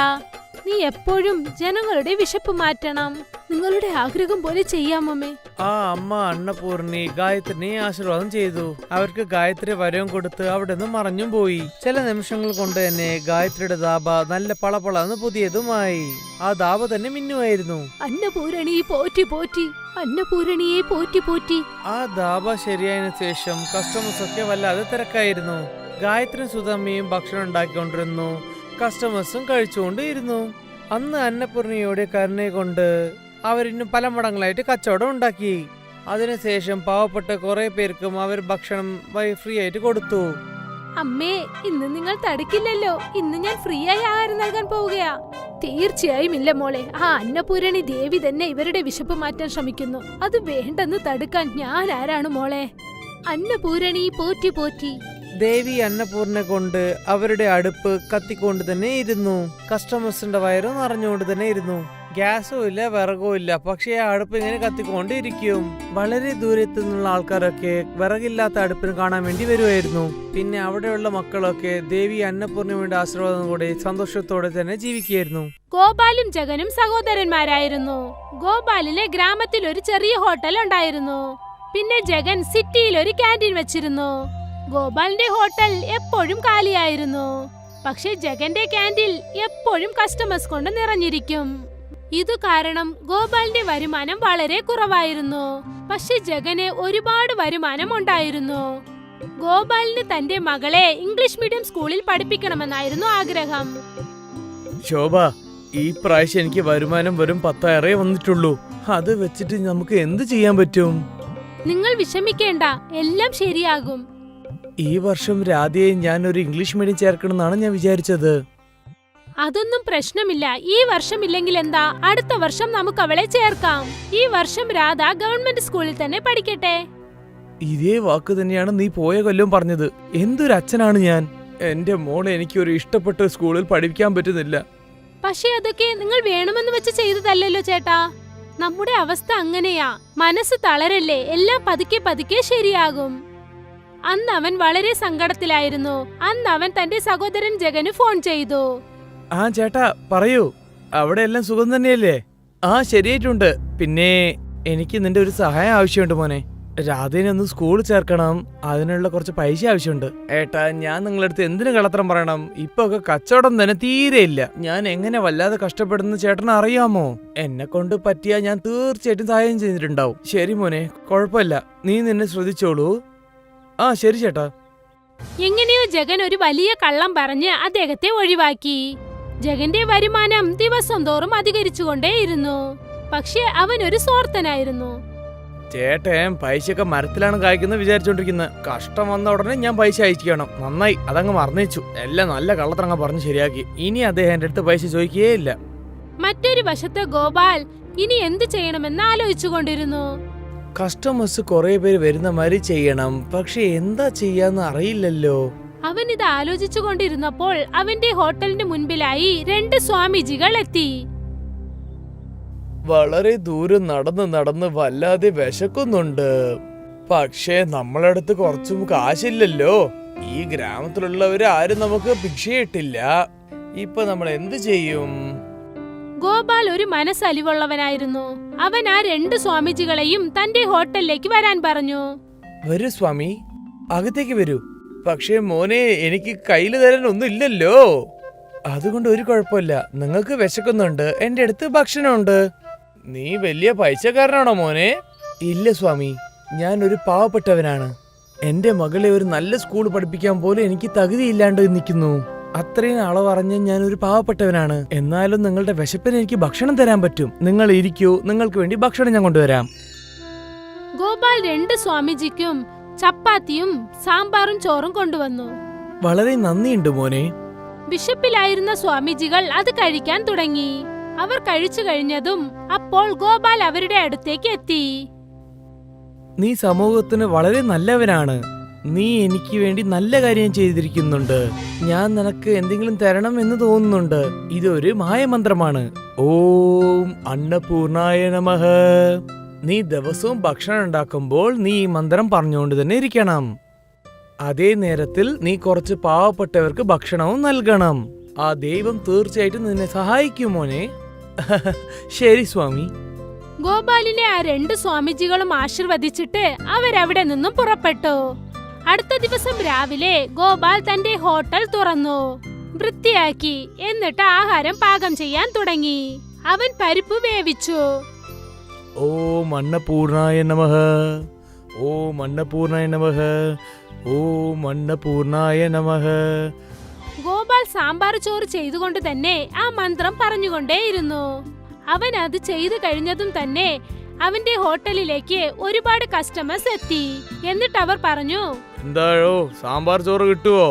നീ എപ്പോഴും ജനങ്ങളുടെ വിശപ്പ് മാറ്റണം. നിങ്ങളുടെ ആഗ്രഹം പോലെ ചെയ്യാമമ്മേ. ആ അമ്മ അന്നപൂർണി ഗായത്രിനെ ആശീർവാദം ചെയ്തു. അവർക്ക് ഗായത്രി വരവും കൊടുത്ത് അവിടെ നിന്ന് മറഞ്ഞും പോയി. ചില നിമിഷങ്ങൾ കൊണ്ട് തന്നെ ഗായത്രിയുടെ ദാബ നല്ല പളപളന്ന് പുതിയതുമായി. ആ ദാബ തന്നെ മിന്നുമായിരുന്നു. അന്നപൂരണിയെ പോറ്റി പോറ്റി, അന്നപൂരണിയെ പോറ്റി പോറ്റി. ആ ദാബ ശരിയായതിനു ശേഷം കസ്റ്റമേഴ്സ് ഒക്കെ വല്ലാതെ തിരക്കായിരുന്നു. ഗായത്രി സുധമ്മയും ഭക്ഷണം ഉണ്ടാക്കിക്കൊണ്ടിരുന്നു. കസ്റ്റമേഴ്സും കഴിച്ചുകൊണ്ടിരുന്നു. അന്ന് അന്നപൂർണിയുടെ കരുണയെ കൊണ്ട് അവരിന്നും പല മടങ്ങളായിട്ട് കച്ചവടം ഉണ്ടാക്കി. അതിനുശേഷം പാവപ്പെട്ട കുറെ പേർക്കും അവർ ഭക്ഷണം ഫ്രീ ആയിട്ട് കൊടുത്തു. അമ്മേ, ഇന്ന് നിങ്ങൾ തടുക്കില്ലല്ലോ. ഇന്ന് ഞാൻ ഫ്രീ ആയി ആഹാരം നൽകാൻ പോവുകയാ. തീർച്ചയായും ഇല്ല മോളെ. ആ അന്നപൂരണി ദേവി തന്നെ ഇവരുടെ വിശപ്പ് മാറ്റാൻ ശ്രമിക്കുന്നു. അത് വേണ്ടെന്ന് തടുക്കാൻ ഞാൻ ആരാണ് മോളെ? അന്നപൂരണി പോറ്റി പോറ്റി. ദേവി അന്നപൂർണ കൊണ്ട് അവരുടെ അടുപ്പ് കത്തിക്കൊണ്ട് തന്നെ ഇരുന്നു. കസ്റ്റമേഴ്സിന്റെ വയറ് നിറഞ്ഞുകൊണ്ട് തന്നെ ഇരുന്നു. ഗ്യാസും ഇല്ല, വിറകും ഇല്ല. പക്ഷേ ആ അടുപ്പ് ഇങ്ങനെ കത്തിക്കൊണ്ടിരിക്കും. വളരെ ദൂരത്തു നിന്നുള്ള ആൾക്കാരൊക്കെ വിറകില്ലാത്ത അടുപ്പിന് കാണാൻ വേണ്ടി വരുമായിരുന്നു. പിന്നെ അവിടെയുള്ള മക്കളൊക്കെ ദേവി അന്നപൂർണിമയുടെ ആശീർവാദം കൂടെ സന്തോഷത്തോടെ തന്നെ ജീവിക്കുകയായിരുന്നു. ഗോപാലും ജഗനും സഹോദരന്മാരായിരുന്നു. ഗോപാലിലെ ഗ്രാമത്തിൽ ഒരു ചെറിയ ഹോട്ടൽ ഉണ്ടായിരുന്നു. പിന്നെ ജഗൻ സിറ്റിയിൽ ഒരു ക്യാൻറ്റീൻ വെച്ചിരുന്നു. ഗോപാലിന്റെ ഹോട്ടൽ എപ്പോഴും കാലിയായിരുന്നു. പക്ഷെ ജഗന്റെ ക്യാൻറ്റീൻ എപ്പോഴും കസ്റ്റമേഴ്സ് കൊണ്ട് നിറഞ്ഞിരിക്കും. ഇതു കാരണം ഗോപാലിന്റെ വരുമാനം വളരെ കുറവായിരുന്നു. പക്ഷെ ജഗന് ഒരുപാട് വരുമാനം ഉണ്ടായിരുന്നു. ഗോപാലിന് തന്റെ മകളെ ഇംഗ്ലീഷ് മീഡിയം സ്കൂളിൽ പഠിപ്പിക്കണമെന്നായിരുന്നു ആഗ്രഹം. ശോഭ, ഈ പ്രാവശ്യം എനിക്ക് വരുമാനം വെറും 10,000 വന്നിട്ടുള്ളൂ. അത് വെച്ചിട്ട് നമുക്ക് എന്ത് ചെയ്യാൻ പറ്റും? നിങ്ങൾ വിഷമിക്കേണ്ട, എല്ലാം ശരിയാകും. ഈ വർഷം രാധയെ ഞാൻ ഒരു ഇംഗ്ലീഷ് മീഡിയം ചേർക്കണമെന്നാണ് ഞാൻ വിചാരിച്ചത്. അതൊന്നും പ്രശ്നമില്ല. ഈ വർഷം ഇല്ലെങ്കിൽ എന്താ, അടുത്ത വർഷം നമുക്ക് അവളെ ചേർക്കാം. ഈ വർഷം രാധ ഗവൺമെന്റ് സ്കൂളിൽ തന്നെ പഠിക്കട്ടെ. ഇതേ വാക്ക് തന്നെയാണ് നീ പോയ കൊല്ലം പറഞ്ഞത്. എന്തൊരു അച്ഛനാണ് ഞാൻ. എന്റെ മോളെ എനിക്ക് ഒരു ഇഷ്ടപ്പെട്ട സ്കൂളിൽ പഠിപ്പിക്കാൻ പറ്റുന്നില്ല. പക്ഷെ അതൊക്കെ നിങ്ങൾ വേണമെന്ന് വെച്ച് ചെയ്തതല്ലല്ലോ ചേട്ടാ. നമ്മുടെ അവസ്ഥ അങ്ങനെയാ. മനസ്സ് തളരല്ലേ, എല്ലാം പതുക്കെ പതുക്കെ ശരിയാകും. അന്ന് അവൻ വളരെ സങ്കടത്തിലായിരുന്നു. അന്ന് അവൻ തന്റെ സഹോദരൻ ജഗന് ഫോൺ ചെയ്തു. ആ ചേട്ടാ, പറയൂ. അവിടെ എല്ലാം സുഖം തന്നെയല്ലേ? ആ ശരിയായിട്ടുണ്ട്. പിന്നെ എനിക്ക് നിന്റെ ഒരു സഹായം ആവശ്യമുണ്ട് മോനെ. രാധേനെ ഒന്ന് സ്കൂളിൽ ചേർക്കണം. അതിനുള്ള കുറച്ച് പൈസ ആവശ്യമുണ്ട്. ഏട്ടാ, ഞാൻ നിങ്ങളടുത്ത് എന്തിനു കളത്രം പറയണം? ഇപ്പൊ ഒക്കെ കച്ചവടം തന്നെ തീരെയില്ല. ഞാൻ എങ്ങനെ വല്ലാതെ കഷ്ടപ്പെടുന്ന ചേട്ടന് അറിയാമോ? എന്നെ കൊണ്ട് പറ്റിയാ ഞാൻ തീർച്ചയായിട്ടും സഹായം ചെയ്തിട്ടുണ്ടാവും. ശരി മോനെ, കുഴപ്പമില്ല. നീ നിന്നെ ശ്രദ്ധിച്ചോളൂ. ആ ശരി ചേട്ടാ. എങ്ങനെയോ ജഗൻ ഒരു വലിയ കള്ളം പറഞ്ഞ് അദ്ദേഹത്തെ ഒഴിവാക്കി. ജഗന്റെ വരുമാനം ദിവസം തോറും അധികരിച്ചുകൊണ്ടേയിരുന്നു. പക്ഷെ അവൻ ഒരു സ്വാർത്ഥനായിരുന്നു. ചേട്ടൻ പൈസയൊക്കെ മരത്തിലാണ് കായ്ക്കുന്നത് വിചാരിച്ചോണ്ടിരിക്കുന്നത്. കഷ്ടം വന്ന ഉടനെ ഞാൻ പൈസ അയക്കണം. നന്നായി, അതങ്ങ് മറന്നേച്ചു. എല്ലാം നല്ല കള്ളത്തരങ്ങ പറഞ്ഞ് ശരിയാക്കി. ഇനി അദ്ദേഹം എന്റെ അടുത്ത് പൈസ ചോദിക്കുകയില്ല. മറ്റൊരു വശത്ത് ഗോപാൽ ഇനി എന്ത് ചെയ്യണമെന്ന് ആലോചിച്ചുകൊണ്ടിരുന്നു. കസ്റ്റമേഴ്സ് കുറെ പേര് വരുന്ന മാതിരി ചെയ്യണം. പക്ഷെ എന്താ ചെയ്യാന്ന് അറിയില്ലല്ലോ. അവൻ ഇത് ആലോചിച്ചുകൊണ്ടിരുന്നപ്പോൾ അവന്റെ ഹോട്ടലിന് മുൻപിലായി 2 സ്വാമിജികൾ എത്തി. വളരെ ദൂരം നടന്ന് നടന്ന് വല്ലാതെ വിശക്കുന്നുണ്ട്. പക്ഷേ നമ്മളടുത്ത് കുറച്ചും കാശില്ലല്ലോ. ഈ ഗ്രാമത്തിലുള്ളവര് ആരും നമുക്ക് ഭിക്ഷയിട്ടില്ല. ഇപ്പൊ നമ്മൾ എന്ത് ചെയ്യും? ഗോപാൽ ഒരു മനസ്സലിവുള്ളവനായിരുന്നു. അവൻ ആ 2 സ്വാമിജികളെയും തന്റെ ഹോട്ടലിലേക്ക് വരാൻ പറഞ്ഞു. വരൂ സ്വാമി, അകത്തേക്ക് വരൂ. പക്ഷേ മോനെ, എനിക്ക് കയ്യിൽ തരാൻ ഒന്നും ഇല്ലല്ലോ. അതുകൊണ്ട് ഒരു കുഴപ്പമില്ല, നിങ്ങൾക്ക് വിശക്കുന്നുണ്ട്, എന്റെ അടുത്ത് ഭക്ഷണമുണ്ട്. നീ വലിയ പൈസക്കാരനാണോ മോനെ? ഇല്ല സ്വാമി, ഞാൻ ഒരു പാവപ്പെട്ടവനാണ്. എന്റെ മകളെ ഒരു നല്ല സ്കൂൾ പഠിപ്പിക്കാൻ പോലും എനിക്ക് തകുതിയില്ലാണ്ട് നിൽക്കുന്നു. അത്രയും അളവറിഞ്ഞ് ഞാൻ ഒരു പാവപ്പെട്ടവനാണ്. എന്നാലും നിങ്ങളുടെ വിശപ്പിന് എനിക്ക് ഭക്ഷണം തരാൻ പറ്റും. നിങ്ങൾ ഇരിക്കൂ, നിങ്ങൾക്ക് വേണ്ടി ഭക്ഷണം ഞാൻ കൊണ്ടുവരാം. ഗോപാൽ 2 സ്വാമിജിക്കും ചപ്പാത്തിയും സാമ്പാറും ചോറും കൊണ്ടുവന്നു. വളരെ നന്ദിയുണ്ട് മോനെ. ബിഷപ്പിലായിരുന്ന സ്വാമിജികൾ അത് കഴിക്കാൻ തുടങ്ങി. അവർ കഴിച്ചു കഴിഞ്ഞതും അപ്പോൾ ഗോപാൽ അവരുടെ അടുത്തേക്ക് എത്തി. നീ സമൂഹത്തിന് വളരെ നല്ലവനാണ്. നീ എനിക്ക് വേണ്ടി നല്ല കാര്യം ചെയ്തിരിക്കുന്നുണ്ട്. ഞാൻ നിനക്ക് എന്തെങ്കിലും തരണം എന്ന് തോന്നുന്നുണ്ട്. ഇതൊരു മായമന്ത്രമാണ്. ഓം അന്നപൂർണായ നമഃ. നീ ദിവസവും ഭക്ഷണം ഉണ്ടാക്കുമ്പോൾ നീ ഈ മന്ത്രം പറഞ്ഞുകൊണ്ട് തന്നെ ഇരിക്കണം. അതേ നേരത്തിൽ നീ കുറച്ച് പാവപ്പെട്ടവർക്ക് ഭക്ഷണവും നൽകണം. ആ ദൈവം തീർച്ചയായിട്ടും നിന്നെ സഹായിക്കും മോനെ. ശരി സ്വാമി. ഗോപാലിനെ ആ 2 സ്വാമിജികളും ആശീർവദിച്ചിട്ട് അവരവിടെ നിന്നും പുറപ്പെട്ടു. അടുത്ത ദിവസം രാവിലെ ഗോപാൽ തന്റെ ഹോട്ടൽ തുറന്നു, വൃത്തിയാക്കി. എന്നിട്ട് ആഹാരം പാകം ചെയ്യാൻ തുടങ്ങി. അവൻ പരിപ്പ് വേവിച്ചു. ഓം അന്നപൂർണായ നമഃ. ഓം അന്നപൂർണായ നമഃ. ഓം അന്നപൂർണായ നമഃ. ഗോപാൽ സാമ്പാർ ചോറ് ചെയ്തുകൊണ്ട് തന്നെ ആ മന്ത്രം പറഞ്ഞുകൊണ്ടേയിരുന്നു. അവൻ അത് ചെയ്തു കഴിഞ്ഞതും തന്നെ അവന്റെ ഹോട്ടലിലേക്ക് ഒരുപാട് കസ്റ്റമേഴ്സ് എത്തി. എന്നിട്ട് അവർ പറഞ്ഞു, എന്താഴോ സാമ്പാർ ചോറ് കിട്ടുവോ?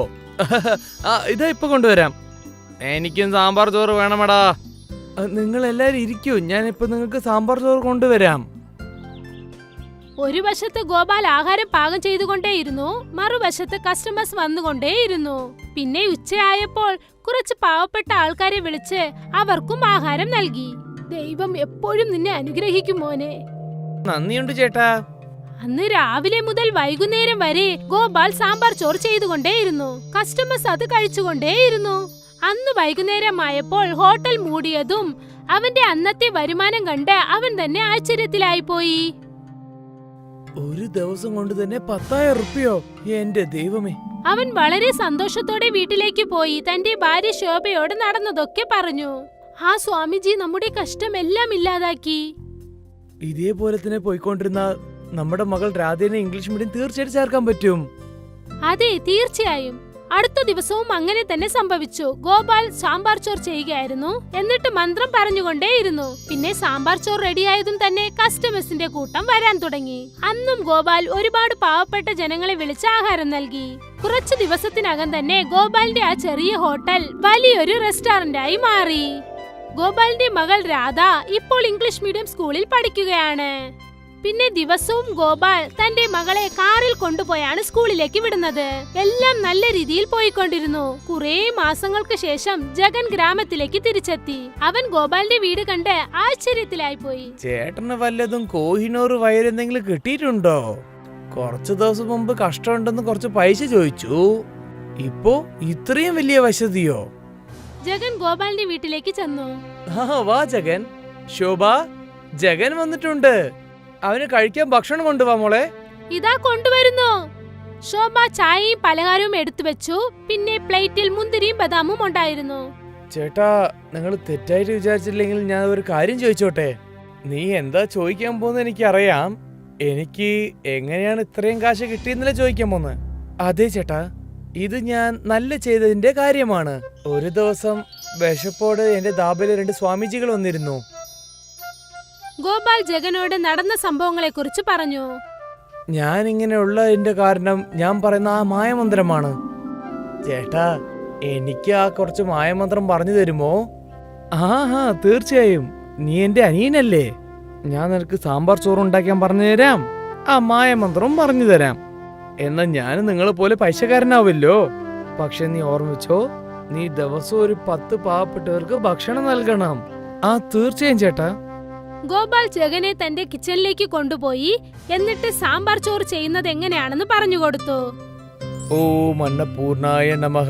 ഇതാ ഇപ്പൊ കൊണ്ടുവരാം. എനിക്കും സാമ്പാർ ചോറ് വേണമടാ. നിങ്ങൾ എല്ലാരും ഇരിക്കൂ, ഞാൻ ഇപ്പൊ നിങ്ങൾക്ക് സാമ്പാർ ചോറ് കൊണ്ടുവരാം. ഒരു വശത്ത് ഗോപാൽ ആഹാരം പാകം ചെയ്തുകൊണ്ടേയിരുന്നു, മറുവശത്ത് കസ്റ്റമേഴ്സ് വന്നുകൊണ്ടേയിരുന്നു. പിന്നെ ഉച്ചയായപ്പോൾ കുറച്ച് പാവപ്പെട്ട ആൾക്കാരെ വിളിച്ച് അവർക്കും ആഹാരം നൽകി. ദൈവം എപ്പോഴും നിന്നെ അനുഗ്രഹിക്കും മോനെ. നന്ദിയുണ്ട് ചേട്ടാ. അന്ന് രാവിലെ മുതൽ വൈകുന്നേരം വരെ ഗോപാൽ സാമ്പാർ ചോറ് ചെയ്തുകൊണ്ടേയിരുന്നു. കസ്റ്റമേഴ്സ് അത് കഴിച്ചുകൊണ്ടേയിരുന്നു. അന്ന് വൈകുന്നേരമായപ്പോൾ ഹോട്ടൽ മൂടിയതും അവന്റെ അന്നത്തെ വരുമാനം കണ്ട് അവൻ തന്നെ ആശ്ചര്യത്തിലായി പോയി. ഒരു ദിവസം കൊണ്ട് തന്നെ 10,000 റുപ്യോ? എന്റെ ദൈവമേ. അവൻ വളരെ സന്തോഷത്തോടെ വീട്ടിലേക്ക് പോയി തന്റെ ഭാര്യ ശോഭയോട് നടന്നതൊക്കെ പറഞ്ഞു. ആ സ്വാമിജി നമ്മുടെ കഷ്ടമെല്ലാം ഇല്ലാതാക്കി. ഇതേപോലെ തന്നെ പോയിക്കൊണ്ടിരുന്ന നമ്മുടെ മകൾ രാധേനെ ഇംഗ്ലീഷ് മീഡിയം തീർച്ചയായിട്ടും ചേർക്കാൻ പറ്റും. അതെ, തീർച്ചയായും. അടുത്ത ദിവസവും അങ്ങനെ തന്നെ സംഭവിച്ചു. ഗോപാൽ സാമ്പാർ ചോറ് ചെയ്യുകയായിരുന്നു, എന്നിട്ട് മന്ത്രം പറഞ്ഞുകൊണ്ടേയിരുന്നു. പിന്നെ സാമ്പാർ ചോറ് റെഡിയായതും തന്നെ കസ്റ്റമേഴ്സിന്റെ കൂട്ടം വരാൻ തുടങ്ങി. അന്നും ഗോപാൽ ഒരുപാട് പാവപ്പെട്ട ജനങ്ങളെ വിളിച്ച് ആഹാരം നൽകി. കുറച്ചു ദിവസത്തിനകം തന്നെ ഗോപാലിന്റെ ആ ചെറിയ ഹോട്ടൽ വലിയൊരു റെസ്റ്റോറന്റായി മാറി. ഗോപാലിന്റെ മകൾ രാധ ഇപ്പോൾ ഇംഗ്ലീഷ് മീഡിയം സ്കൂളിൽ പഠിക്കുകയാണ്. പിന്നെ ദിവസവും ഗോപാൽ തന്റെ മകളെ കാറിൽ കൊണ്ടുപോയാണ് സ്കൂളിലേക്ക് വിടുന്നത്. എല്ലാം നല്ല രീതിയിൽ പോയിക്കൊണ്ടിരുന്നു. കുറേ മാസങ്ങൾക്ക് ശേഷം ജഗൻ ഗ്രാമത്തിലേക്ക് തിരിച്ചെത്തി. അവൻ ഗോപാലിന്റെ വീട് കണ്ട് ആശ്ചര്യത്തിലായി പോയി. ചേട്ടന് വല്ലതും കോഹിനൂർ വയറെന്തെങ്കിലും കിട്ടിയിട്ടുണ്ടോ? കുറച്ചു ദിവസം മുമ്പ് കഷ്ടമുണ്ടെന്ന് കുറച്ച് പൈസ ചോദിച്ചു. ഇപ്പോ ഇത്രയും വലിയ വശതിയോ? ജഗൻ ഗോപാലിന്റെ വീട്ടിലേക്ക് ചെന്നു. വാ ജഗൻ. ശോഭ, ജഗൻ വന്നിട്ടുണ്ട്. അവന് കഴിക്കാൻ ഭക്ഷണം കൊണ്ടുവാ മോളെ. ഇതാ കൊണ്ടുവരുന്നു. ശോഭ ചായയും പലഹാരവും എടുത്തു വെച്ചു. പിന്നെ പ്ലേറ്റിൽ മുന്തിരിയും ബദാമും ഉണ്ടായിരുന്നു. ചേട്ടാ, നിങ്ങൾ തെറ്റായിട്ട് വിചാരിച്ചില്ലെങ്കിൽ ഞാൻ ഒരു കാര്യം ചോദിച്ചോട്ടെ? നീ എന്താ ചോദിക്കാൻ പോകുന്നത് എനിക്കറിയാം. എനിക്ക് എങ്ങനെയാണ് ഇത്രയും കാശ് കിട്ടിയെന്നല്ലേ ചോദിക്കാൻ പോന്ന്? അതെ ചേട്ടാ, ഇത് ഞാൻ നല്ല ചെയ്തതിന്റെ കാര്യമാണ്. ഒരു ദിവസം വിശപ്പോട് എന്റെ ദാബയിലെ 2 സ്വാമിജികൾ വന്നിരുന്നു. ഗോപാൽ ജഗനോട് നടന്ന സംഭവങ്ങളെ കുറിച്ച് പറഞ്ഞു. ഞാൻ ഇങ്ങനെയുള്ളതിന്റെ കാരണം ഞാൻ പറയുന്ന ആ മായമന്ത്രമാണ്. ചേട്ടാ, എനിക്ക് ആ കുറച്ച് മായമന്ത്രം പറഞ്ഞു തരുമോ? ആഹാ, തീർച്ചയായും. നീ എന്റെ അനിയനല്ലേ? ഞാൻ നിനക്ക് സാമ്പാർ ചോറ് ഉണ്ടാക്കാൻ പറഞ്ഞു തരാം, ആ മായമന്ത്രവും പറഞ്ഞു തരാം. എന്നാൽ ഞാൻ നിങ്ങളെ പോലെ പൈസക്കാരനാവില്ലോ. പക്ഷെ നീ ഓർമ്മിച്ചോ, നീ ദിവസവും ഒരു 10 പാവപ്പെട്ടവർക്ക് ഭക്ഷണം നൽകണം. തീർച്ചയായും ചേട്ടാ. ഗോപാൽ ജഗനെ തന്റെ കിച്ചണിലേക്ക് കൊണ്ടുപോയി എന്നിട്ട് സാമ്പാർ ചോറ് ചെയ്യുന്നത് എങ്ങനെയാണെന്ന് പറഞ്ഞു കൊടുത്തു. ഓം അന്നപൂർണായ നമഃ.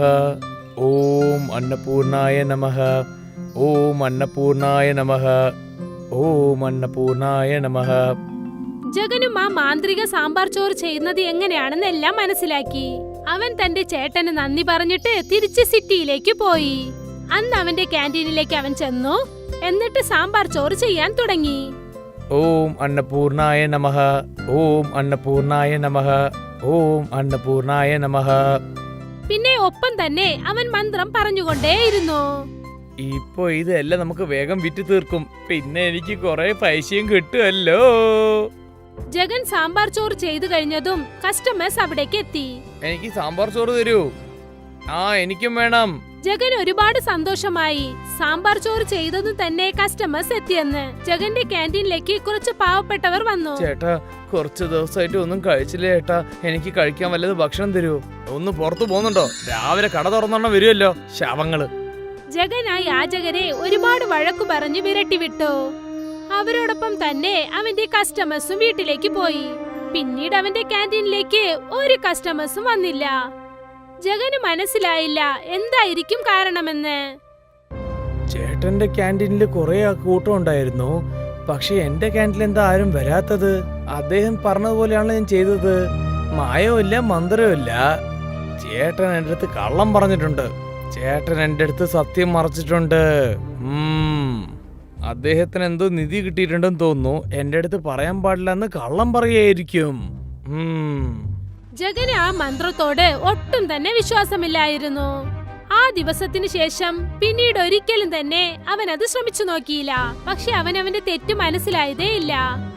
ഓം അന്നപൂർണായ നമഃ. ഓം അന്നപൂർണായ നമഃ. ഓം അന്നപൂർണായ നമഃ. ജഗനും ആ മാന്ത്രിക സാമ്പാർ ചോറ് ചെയ്യുന്നത് എങ്ങനെയാണെന്ന് എല്ലാം മനസ്സിലാക്കി. അവൻ തന്റെ ചേട്ടന് നന്ദി പറഞ്ഞിട്ട് തിരിച്ച് സിറ്റിയിലേക്ക് പോയി. അന്ന് അവന്റെ ക്യാൻറ്റീനിലേക്ക് അവൻ ചെന്നു. എന്നിട്ട് സാമ്പാർ ചോറ് ചെയ്യാൻ തുടങ്ങി. ഓം അന്നപൂർണായ നമഃ. ഓം അന്നപൂർണായ നമഃ. ഓം അന്നപൂർണായ നമഃ. പിന്നെ ഒപ്പം തന്നെ അവൻ മന്ത്രം പറഞ്ഞുകൊണ്ടേയിരുന്നു. ഇപ്പൊ ഇതെല്ലാം നമുക്ക് വേഗം വിറ്റ് തീർക്കും. പിന്നെ എനിക്ക് കുറെ പൈസയും കിട്ടുമല്ലോ. ജഗൻ സാമ്പാർ ചോറ് ചെയ്തു കഴിഞ്ഞതും കസ്റ്റമേഴ്സ് അവിടേക്ക് എത്തി. എനിക്ക് സാമ്പാർ ചോറ് തരൂ. എനിക്കും വേണം. ജഗൻ ഒരുപാട് സന്തോഷമായി. സാമ്പാർ ചോറ് ചെയ്തതും തന്നെ കസ്റ്റമേഴ്സ് എത്തിയെന്ന്. ജഗന്റെ ക്യാൻറ്റീനിലേക്ക് കുറച്ച് പാവപ്പെട്ടവർ വന്നു. ചേട്ടാ, കുറച്ച് ദിവസമായിട്ട് ഒന്നും കഴിച്ചില്ല ചേട്ടാ. എനിക്ക് കഴിക്കാൻ വല്ലത് ഭക്ഷണം തരൂ. ഒന്ന് പുറത്തു പോകുന്നുണ്ടോ? രാവിലെ കട തുറന്നോണം വരുമല്ലോ ശവങ്ങള്. ജഗൻ ആ യാചകരെ ഒരുപാട് വഴക്കു പറഞ്ഞു വിരട്ടിവിട്ടു. അവരോടൊപ്പം തന്നെ അവന്റെ കസ്റ്റമേഴ്സും വീട്ടിലേക്ക് പോയി. പിന്നീട് അവന്റെ ക്യാൻറ്റീനിലേക്ക് ഒരു കസ്റ്റമേഴ്സും വന്നില്ല. ജഗന് മനസ്സിലായില്ല എന്തായിരിക്കും കാരണമെന്ന്. ചേട്ടന്റെ ക്യാൻറ്റീനിൽ കുറെ കൂട്ടം ഉണ്ടായിരുന്നു. പക്ഷെ എന്റെ ക്യാൻറ്റീനിൽ എന്താ ആരും വരാത്തത്? അദ്ദേഹം പറഞ്ഞതുപോലെയാണ് ഞാൻ ചെയ്തത്. മായവുമില്ല, മന്ത്രവുമില്ല. ചേട്ടൻ എന്റെ അടുത്ത് കള്ളം പറഞ്ഞിട്ടുണ്ട്. ചേട്ടൻ എന്റെ അടുത്ത് സത്യം മറച്ചിട്ടുണ്ട്. അദ്ദേഹത്തിന് എന്തോ നിധി കിട്ടിയിട്ടുണ്ടെന്ന് തോന്നുന്നു. എന്റെ അടുത്ത് പറയാൻ പാടില്ലെന്ന് കള്ളം പറയായിരിക്കും. ജഗന് ആ മന്ത്രത്തോട് ഒട്ടും തന്നെ വിശ്വാസമില്ലായിരുന്നു. ആ ദിവസത്തിന് ശേഷം പിന്നീട് ഒരിക്കലും തന്നെ അവൻ അത് ശ്രമിച്ചു നോക്കിയില്ല. പക്ഷെ അവന്റെ തെറ്റ് മനസ്സിലായതേ ഇല്ല.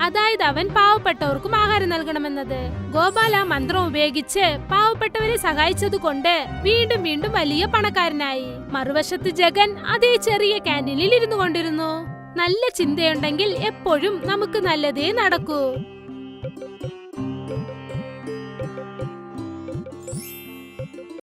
അതായത് അവൻ പാവപ്പെട്ടവർക്കും ആഹാരം നൽകണമെന്നത്. ഗോപാൽ ആ മന്ത്രം ഉപയോഗിച്ച് പാവപ്പെട്ടവരെ സഹായിച്ചതുകൊണ്ട് വീണ്ടും വീണ്ടും വലിയ പണക്കാരനായി. മറുവശത്ത് ജഗൻ അതേ ചെറിയ ക്യാൻറ്റീനിൽ ഇരുന്നു കൊണ്ടിരുന്നു. നല്ല ചിന്തയുണ്ടെങ്കിൽ എപ്പോഴും നമുക്ക് നല്ലതേ നടക്കൂ.